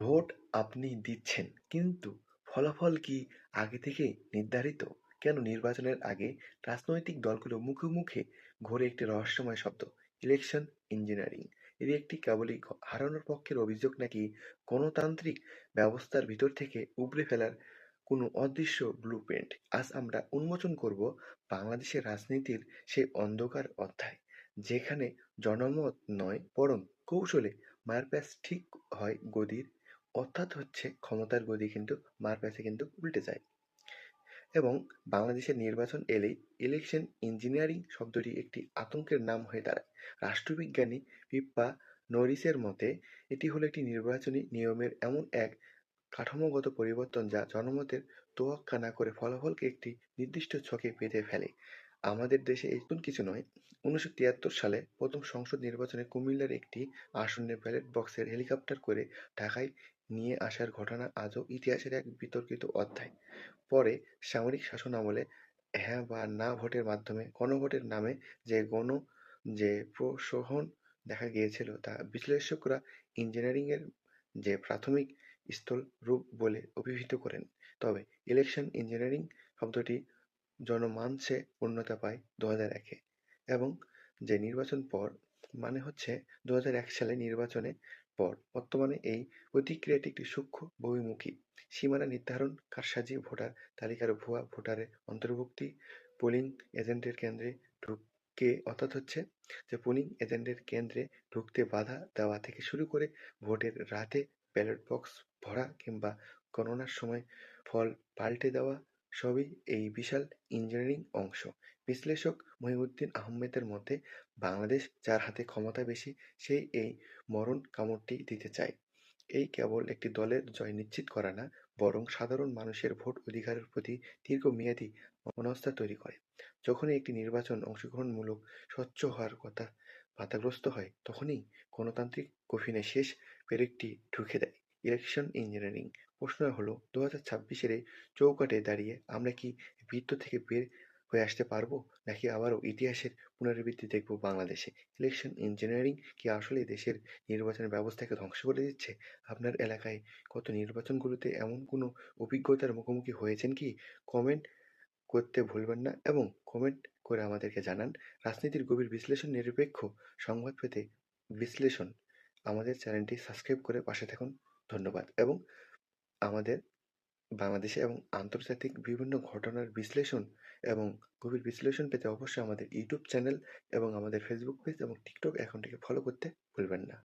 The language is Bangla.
ভোট আপনি দিচ্ছেন, কিন্তু ফলাফল কি আগে থেকেই নির্ধারিত? কেন নির্বাচনের আগে রাজনৈতিক দলগুলো মুখে মুখে ঘোরে একটি রহস্যময় শব্দ, ইলেকশন ইঞ্জিনিয়ারিং? এটি একটি কেবলই হারানোর পক্ষের অভিযোগ, নাকি গণতান্ত্রিক ব্যবস্থার ভিতর থেকে উপড়ে ফেলার কোনো অদৃশ্য ব্লুপ্রিন্ট? আজ আমরা উন্মোচন করব বাংলাদেশের রাজনীতির সেই অন্ধকার অধ্যায়, যেখানে জনমত নয় বরং কৌশলে মারপ্যাঁচ ঠিক হয় গদির, অর্থাৎ হচ্ছে ক্ষমতার গদি কিন্তু মারপ্যাঁচে কিন্তু উল্টে যায়। এবং বাংলাদেশের নির্বাচন এলেই ইলেকশন ইঞ্জিনিয়ারিং শব্দটি একটি আতঙ্কের নাম হয়ে দাঁড়ায়। রাষ্ট্রবিজ্ঞানী পিপ্পা নরিসের মতে এটি হলো একটি নির্বাচনী নিয়মের এমন এক কাঠামোগত পরিবর্তন যা জনমতের তোয়াক্কা না করে ফলাফলকে একটি নির্দিষ্ট ছকে বেঁধে ফেলে। আমাদের দেশে এই নতুন কিছু নয়। ১৯৭৩ সালে প্রথম সংসদ নির্বাচনে কুমিল্লার একটি আসনে ব্যালট বক্সের হেলিকপ্টার করে ঢাকায় নিয়ে আসার ঘটনা আজও ইতিহাসের এক বিতর্কিত অধ্যায়। পরে সামরিক শাসনামলে হ্যাঁ বা না ভোটের মাধ্যমে গণভোটের নামে যে প্রহসন দেখা গিয়েছিল তা বিশ্লেষকরা ইঞ্জিনিয়ারিংয়ের যে প্রাথমিক স্থলরূপ বলে অভিহিত করেন। তবে ইলেকশন ইঞ্জিনিয়ারিং শব্দটি জনমানসে পূর্ণতা পায় ২০০১-এ, এবং যে নির্বাচন পর মানে হচ্ছে ২০০১ সালে নির্বাচনের পর। বর্তমানে এই প্রতিক্রিয়াটি একটি সূক্ষ্ম বহুমুখী। সীমানা নির্ধারণ, কারসাজি, ভোটার তালিকার ভুয়া ভোটারের অন্তর্ভুক্তি, পোলিং এজেন্টের কেন্দ্রে ঢুকে অর্থাৎ হচ্ছে যে পোলিং এজেন্টের কেন্দ্রে ঢুকতে বাধা দেওয়া থেকে শুরু করে ভোটের রাতে ব্যালট বক্স ভরা কিংবা গণনার সময় ফল পাল্টে দেওয়া, সবই এই বিশাল ইঞ্জিনিয়ারিং অংশ। বিশ্লেষক মহিউদ্দিন আহমেদের মতে, বাংলাদেশ যার হাতে ক্ষমতা বেশি সেই এই মরণ কামড়টি দিতে চায়। এই কেবল একটি দলের জয় নিশ্চিত করে না, বরং সাধারণ মানুষের ভোট অধিকারের প্রতি দীর্ঘমেয়াদী অনাস্থা তৈরি করে। যখনই একটি নির্বাচন অংশগ্রহণমূলক, স্বচ্ছ হওয়ার কথা বাধাগ্রস্ত হয়, তখনই গণতান্ত্রিক কফিনে শেষ পেরেকটি ঢুকে দেয় ইলেকশন ইঞ্জিনিয়ারিং। প্রশ্ন হলো, ২০২৬-এর এই চৌকাঠে দাঁড়িয়ে আমরা কি বৃত্ত থেকে বের হয়ে আসতে পারবো, নাকি আবারও ইতিহাসের পুনরাবৃত্তি দেখব বাংলাদেশে? ইলেকশন ইঞ্জিনিয়ারিং কি আসলেই দেশের নির্বাচন ব্যবস্থাকে ধ্বংস করে দিচ্ছে? আপনার এলাকায় গত নির্বাচনগুলোতে এমন কোনো অভিজ্ঞতার মুখোমুখি হয়েছেন কি? কমেন্ট করতে ভুলবেন না, এবং কমেন্ট করে আমাদেরকে জানান। রাজনীতির গভীর বিশ্লেষণ, নিরপেক্ষ সংবাদ পেতে বিশ্লেষণ আমাদের চ্যানেলটি সাবস্ক্রাইব করে পাশে থাকুন। ধন্যবাদ। এবং আমাদের বাংলাদেশে এবং আন্তর্জাতিক বিভিন্ন ঘটনার বিশ্লেষণ এবং গভীর বিশ্লেষণ পেতে অবশ্যই আমাদের ইউটিউব চ্যানেল এবং আমাদের ফেসবুক পেজ এবং টিকটক অ্যাকাউন্টটিকে ফলো করতে ভুলবেন না।